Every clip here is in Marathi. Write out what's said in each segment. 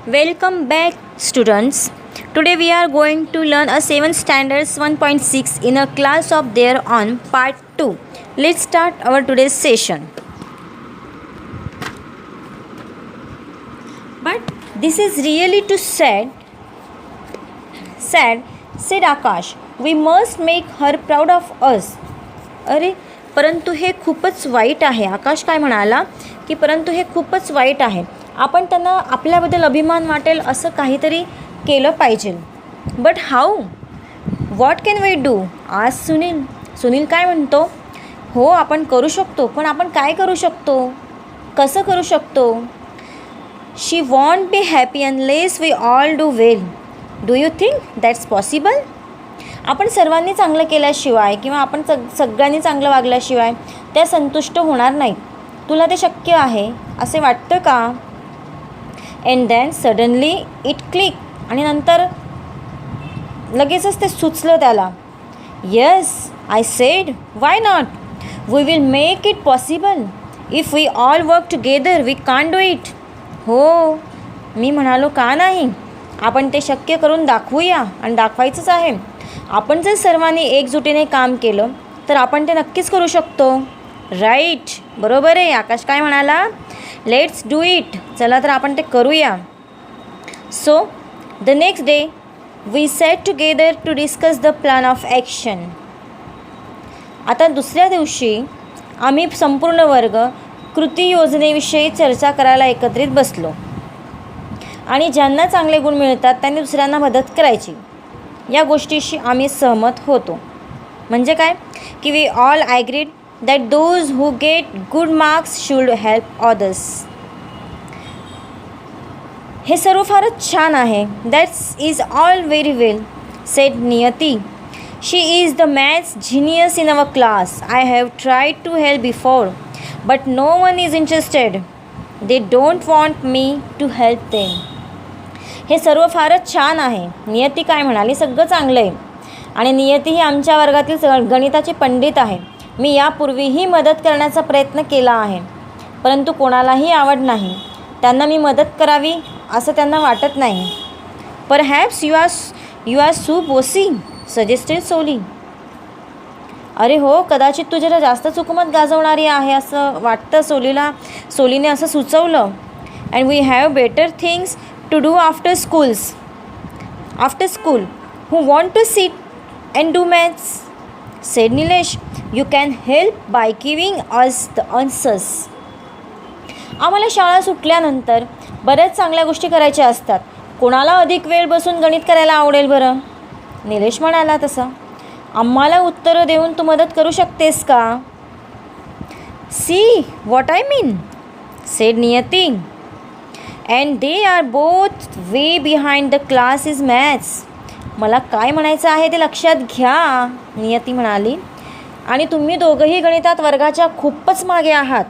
Welcome back, students. Today we are going to learn a 7th standards 1.6 in a class of their own part 2. Let's start our today's session. But this is really too sad, said Akash. We must make her proud of us. अरे परंतु हे खूपच वाईट आहे. आकाश काय म्हणाला की परंतु हे खूपच वाईट आहे. आपण त्यांना आपल्याबद्दल अभिमान वाटेल असं काहीतरी केलं पाहिजे. But how? What can we do? आज सुनील काय म्हणतो? हो, आपण करू शकतो, पण आपण काय करू शकतो? कसं करू शकतो? She won't be happy unless we all do well. Do you think that's possible? आपण सर्वांनी चांगलं केल्याशिवाय किंवा आपण सगळ्यांनी चांगलं वागल्याशिवाय त्या संतुष्ट होणार नाहीत. तुला ते शक्य आहे असे वाटतं का? And then suddenly it click. आणि नंतर लगेचच ते सुचलं त्याला. Yes, I said, why not? We will make it possible. If we all work together we can do it. हो, मी म्हणालो, का नाही? आपण ते शक्य करून दाखवूया आणि दाखवायचंच आहे. आपण जर सर्वांनी एकजुटीने काम केलं तर आपण ते नक्कीच करू शकतो. राईट, बरोबर आहे. आकाश काय म्हणाला? Let's do it. चला तर आपण ते करूया. So the next day we sat together to discuss the plan of action. आता दुसऱ्या दिवशी आम्ही संपूर्ण वर्ग कृती योजनेविषयी चर्चा करायला एकत्रित बसलो आणि ज्यांना चांगले गुण मिळतात त्यांनी दुसऱ्यांना मदत करायची. या गोष्टीशी आम्ही सहमत होतो. म्हणजे काय की we all agreed that those who get good marks should help others. हे सर्व फारच छान आहे. That's is all very well, said Niyati. She is the maths genius in our class. I have tried to help before but no one is interested. They don't want me to help them. हे सर्व फारच छान आहे. नियती काय म्हणाली? सगळं चांगलं आहे. आणि नियती ही आमच्या वर्गातील गणिताची पंडित आहे. मी यापूर्वीही मदत करण्याचा प्रयत्न केला आहे, परंतु कोणालाही आवड नाही. त्यांना मी मदत करावी असं त्यांना वाटत नाही. परहॅप्स यू आर सू बोसी, सजेस्टेड सोली. अरे हो, कदाचित तू जरा जास्त चुकमत गाजवणारी आहे असं वाटतं सोलीने असं सुचवलं. And we have better things to do after school. Who want to sit and do maths? Said Nilesh. You can help by giving us the answers. आम्हाला शाळा सुटल्यानंतर बऱ्याच चांगल्या गोष्टी करायच्या असतात. कोणाला अधिक वेळ बसून गणित करायला आवडेल बरं? निलेश म्हणाला तसं. आम्हाला उत्तरं देऊन तू मदत करू शकतेस का? See what I mean, sed Niyati. And they are both way behind the class is maths. मला काय म्हणायचं आहे ते लक्षात घ्या, नियती म्हणाली. आणि तुम्ही दोघंही गणितात वर्गाच्या खूपच मागे आहात.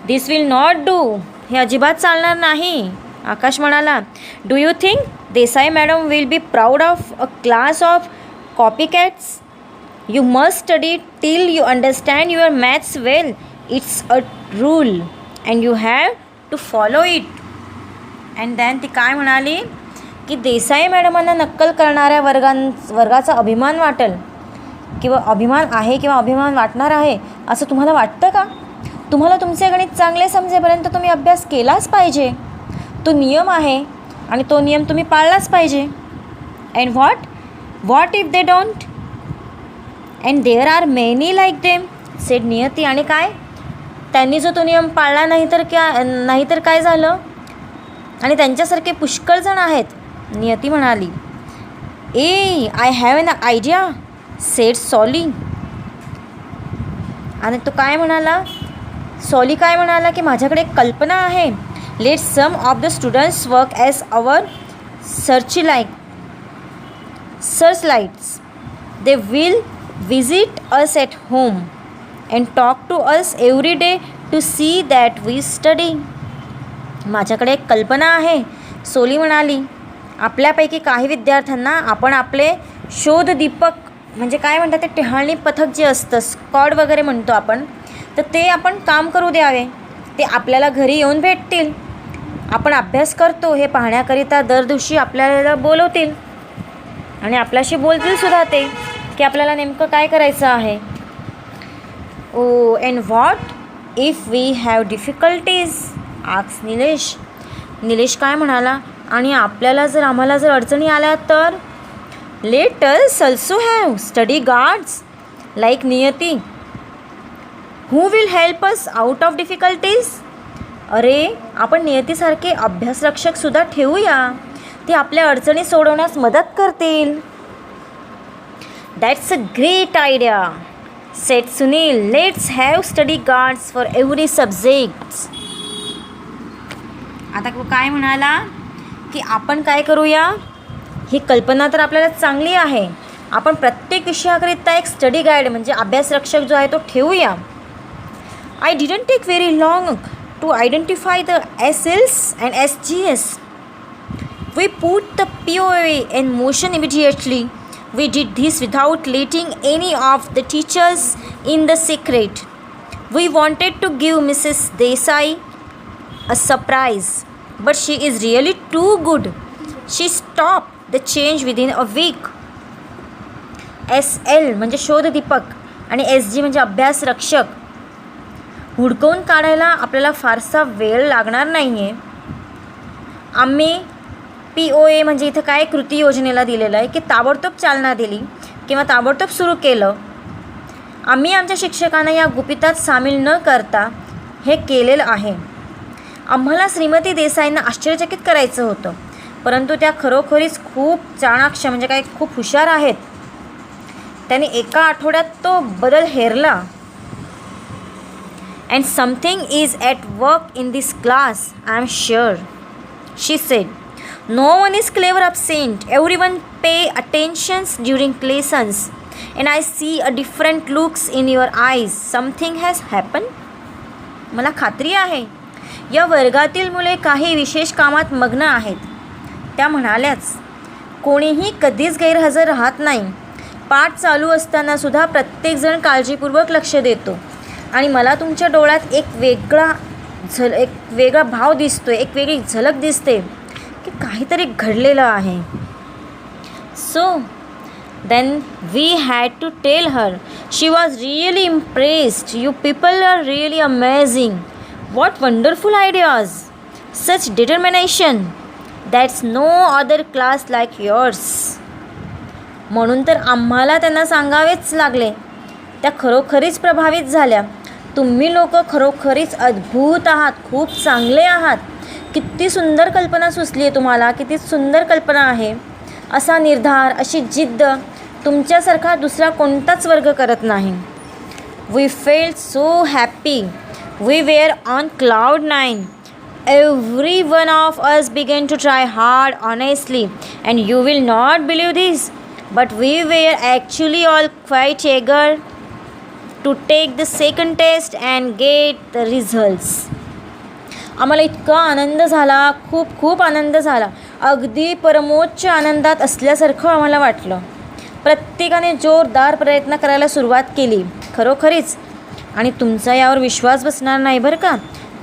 This will not do. हे अजिबात चालणार नाही, आकाश म्हणाला. Do you think Desai madam will be proud of a class of copy cats? You must study till you understand your maths well. It's a rule and you have to follow it. And then ती काय म्हणाली की देसाई मॅडमांना नक्कल करणाऱ्या वर्गाचा अभिमान वाटेल किंवा अभिमान आहे किंवा अभिमान वाटणार आहे असं तुम्हाला वाटतं का? तुम्हाला तुमचे गणित चांगले समजेपर्यंत तुम्ही अभ्यास केलाच पाहिजे. तो नियम आहे आणि तो नियम तुम्ही पाळलाच पाहिजे. And what if they don't? And there are many like them, said Niyati. आणि काय? त्यांनी जो तो नियम पाळला नाही तर काय झालं? आणि त्यांच्यासारखे पुष्कळ जण आहेत, नियती म्हणाली. I have an idea, said Sally. आणि तो काय म्हणाला? सॉली काय म्हणाला की माझ्याकडे एक कल्पना आहे. Let some of the students work as our search lights. They will visit us at home and talk to us every day to see that we study. माझ्याकडे एक कल्पना आहे, सोली म्हणाली. आपल्यापैकी काही विद्यार्थ्यांना आपण आपले शोध दीपक म्हणजे काय म्हणतात ते टेहाळणी पथक जे असतं, स्क्वॉड वगैरे म्हणतो आपण, तर ते आपण काम करू द्यावे. ते आपल्याला घरी येऊन भेटतील आपण अभ्यास करतो हे पाहण्याकरिता दर दिवशी आपल्याला बोलवतील आणि आपल्याशी बोलतील सुद्धा ते की आपल्याला नेमकं काय करायचं आहे. Oh and what if we have difficulties asks Nilesh. Nilesh काय म्हणाला, आणि आम्हाला जर अडचणी आल्या तर. Let us also have study guards like Niyati who will help us out of difficulties. अरे आपण नियतीसारखे अभ्यासरक्षकसुद्धा ठेवूया, ते आपल्या अडचणी सोडवण्यास मदत करतील. That's a great idea set Sunil. Let's have study guards for every subjects. आता काय म्हणाला की आपण काय करूया, ही कल्पना तर आपल्याला चांगली आहे, आपण प्रत्येक विषयाकरिता एक स्टडी गाईड म्हणजे अभ्यासरक्षक जो आहे तो ठेवूया. I didn't take very long to identify the SLs and SGS. We put the POA in motion immediately. We did this without letting any of the teachers in the secret. We wanted to give Mrs. Desai a surprise, but she is really too good. She stopped the change within a week. SL म्हणजे शोध दीपक आणि SG म्हणजे अभ्यास रक्षक हुडकवून काढायला आपल्याला फारसा वेळ लागणार नाही आहे. आम्ही POA म्हणजे इथं काय कृती योजनेला दिलेलं आहे की ताबडतोब चालना दिली किंवा ताबडतोब सुरू केलं. आम्ही आमच्या शिक्षकांना या गुपितात सामील न करता हे केलेलं आहे. आम्हाला श्रीमती देसाईंना आश्चर्यचकित करायचं होतं, परंतु त्या खरोखरीच खूप चाणाक्ष म्हणजे काय खूप हुशार आहेत. त्यांनी एका आठवड्यात तो बदल हेरला. And something is at work in this class, I am sure, she said. No one is clever absent. Everyone pay attentions during lessons. And I see a different looks in your eyes. Something has happened. मला खात्री आहे या वर्गातील मुले काही विशेष कामात मग्न आहेत. त्या म्हणाल्याच, कोणीही कधीच गैरहजर राहत नाही. पाठ चालू असताना सुद्धा प्रत्येकजण काळजीपूर्वक लक्ष देतो आणि मला तुमच्या डोळ्यात एक वेगळा भाव दिसतो आहे, एक वेगळी झलक दिसते की काहीतरी घडलेलं आहे. So then we had to tell her. She was really impressed. You people are really amazing. What wonderful ideas. Such determination. That's no other class like yours. म्हणून तर आम्हाला त्यांना सांगावेच लागले. त्या खरोखरीच प्रभावित झाल्या. तुम्ही लोक खरोखरीच अद्भुत आहात, खूप चांगले आहात. किती सुंदर कल्पना सुचली आहे तुम्हाला, किती सुंदर कल्पना आहे. असा निर्धार, अशी जिद्द तुमच्यासारखा दुसरा कोणताच वर्ग करत नाही. We felt so happy. We were on cloud 9. Every one of us began to try hard honestly and you will not believe this, but we were actually all quite eager to take the second test and get the results. आम्हाला इतका आनंद झाला, खूप आनंद झाला. अगदी परमोच्च आनंदात असल्यासारखं आम्हाला वाटलं. प्रत्येकाने जोरदार प्रयत्न करायला सुरुवात केली खरोखरीच. आणि तुमचा यावर विश्वास बसणार नाही बरं का,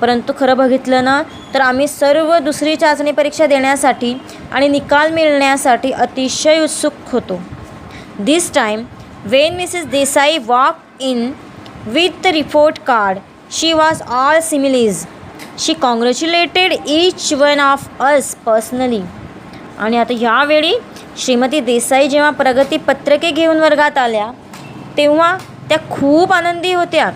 परंतु खरं बघितलं ना तर आम्ही सर्व दुसरी चाचणी परीक्षा देण्यासाठी आणि निकाल मिळण्यासाठी अतिशय उत्सुक होतो. दिस time when Mrs. Desai walked in with the report card, she was all smiles. She congratulated each one of us personally. आणि आता यावेळी श्रीमती देसाई जेव्हा प्रगतीपत्रके घेऊन वर्गात आल्या तेव्हा त्या खूप आनंदी होत्या.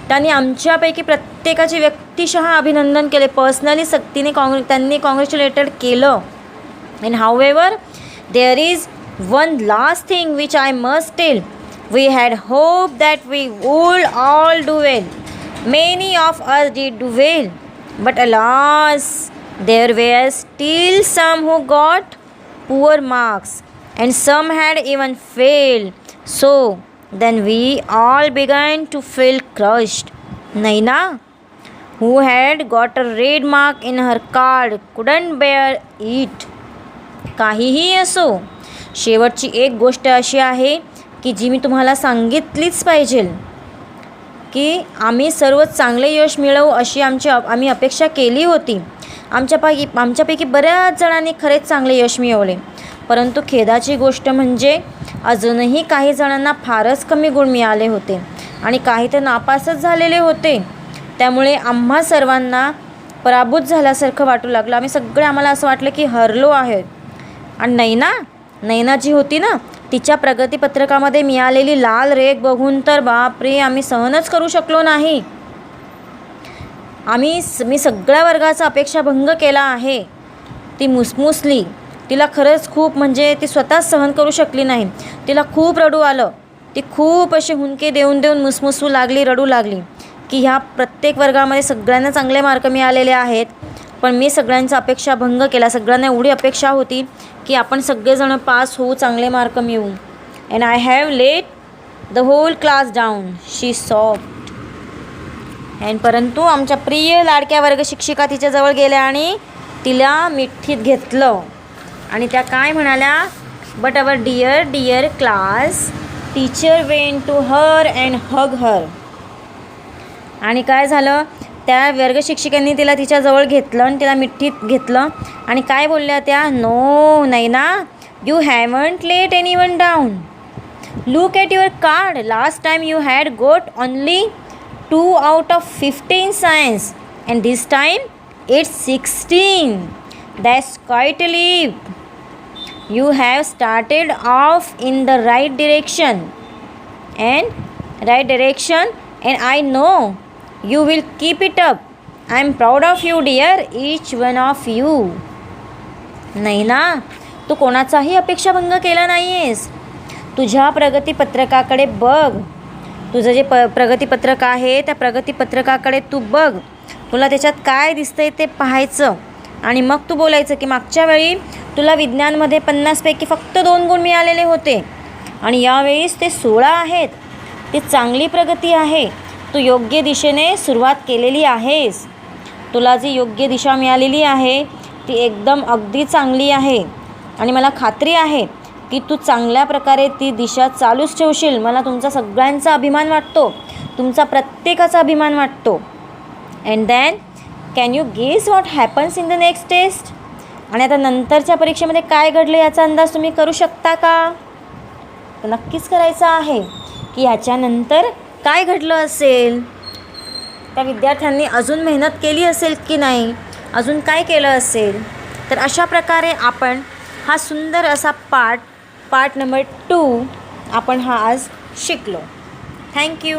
त्यांनी आमच्यापैकी प्रत्येकाचे व्यक्तिशः अभिनंदन केले. पर्सनली त्यांनी कॉंग्रॅच्युलेटेड केलं. And however, there is one last thing which I must tell. We had hoped that we would all do well. Many of us did do well. But alas, there were still some who got poor marks. And some had even failed. So, then we all began to feel crushed. Naina, who had got a red mark in her card, couldn't bear it. काहीही असो, शेवटची एक गोष्ट अशी आहे की जी मी तुम्हाला सांगितलीच पाहिजे की आम्ही सर्व चांगले यश मिळवू अशी आम्ही अपेक्षा केली होती. आमच्यापैकी बऱ्याच जणांनी खरेच चांगले यश मिळवले, परंतु खेदाची गोष्ट म्हणजे अजूनही काही जणांना फारच कमी गुण मिळाले होते आणि काही तर नापासच झालेले होते. त्यामुळे आम्हा सर्वांना पराभूत झाल्यासारखं वाटू लागलं. आम्हाला असं वाटलं की हरलो आहे. आणि नैना जी होती ना, तिच्या प्रगतीपत्रकामध्ये मिळालेली लाल रेघ बघून तर बापरे, आम्ही सहनच करू शकलो नाही. मी सगळ्या वर्गाचा अपेक्षाभंग केला आहे. ती मुसमुसली. तिला खरंच खूप म्हणजे ती स्वतःच सहन करू शकली नाही. तिला खूप रडू आलं. ती खूप असे हुंदके देऊन मुसमुसू लागली, रडू लागली की ह्या प्रत्येक वर्गामध्ये सगळ्यांना चांगले मार्क मिळालेले आहेत, पण मी सगळ्यांचा अपेक्षाभंग केला. सगळ्यांना एवढी अपेक्षा होती की आपण सगळेजण पास होऊ, चांगले मार्क मिळवू. And I have let the whole class down, she soft. And परंतु आमच्या प्रिय लाडक्या वर्ग शिक्षिका तिच्याजवळ गेल्या आणि तिला मिठीत घेतलं आणि त्या काय म्हणाल्या, but our dear class teacher went to her and hug her. आणि काय झालं, त्या वर्ग शिक्षिकांनी तिला तिच्याजवळ घेतलं आणि तिला मिठीत घेतलं आणि काय बोलल्या त्या, no Naina, you haven't let anyone down. Look at your card. Last time you had got only 2 out of 15 science and this time it's 16. That's quite a leap. You have started off in the right direction and I know you will keep it up. I'm proud of you dear, each one of you. नैना, तू कोणाचाही अपेक्षाभंग केला नाही आहेस. तुझ्या प्रगतीपत्रकाकडे बघ. तुझं जे प्रगतीपत्रक आहे त्या प्रगतीपत्रकाकडे तू बघ. तुला त्याच्यात काय दिसतंय ते पाहायचं आणि मग तू बोलायचं की मागच्या वेळी तुला विज्ञानमध्ये 50 पैकी फक्त 2 गुण मिळालेले होते आणि यावेळीस ते 16 आहेत. ती चांगली प्रगती आहे. तू योग्य दिशेने सुरुवात केलेली आहेस. तुला जी योग्य दिशा मिळालेली आहे ती एकदम अगदी चांगली आहे आणि मला खात्री आहे की तू चांगल्या प्रकारे ती दिशा चालूच ठेवशील. मला तुमचा सगळ्यांचा अभिमान वाटतो, तुमचा प्रत्येकाचा अभिमान वाटतो. And then can you guess what happens in the next test. आणि आता नंतरच्या परीक्षेमध्ये काय घडलं याचा अंदाज तुम्ही करू शकता का? नक्कीच करायचा आहे की याच्यानंतर काय घडलं असेल. त्या विद्यार्थ्यांनी अजून मेहनत केली असेल की नाही, अजून काय केलं असेल. तर अशा प्रकारे आपण हा सुंदर असा पार्ट नंबर 2 आपण हा आज शिकलो. थँक्यू.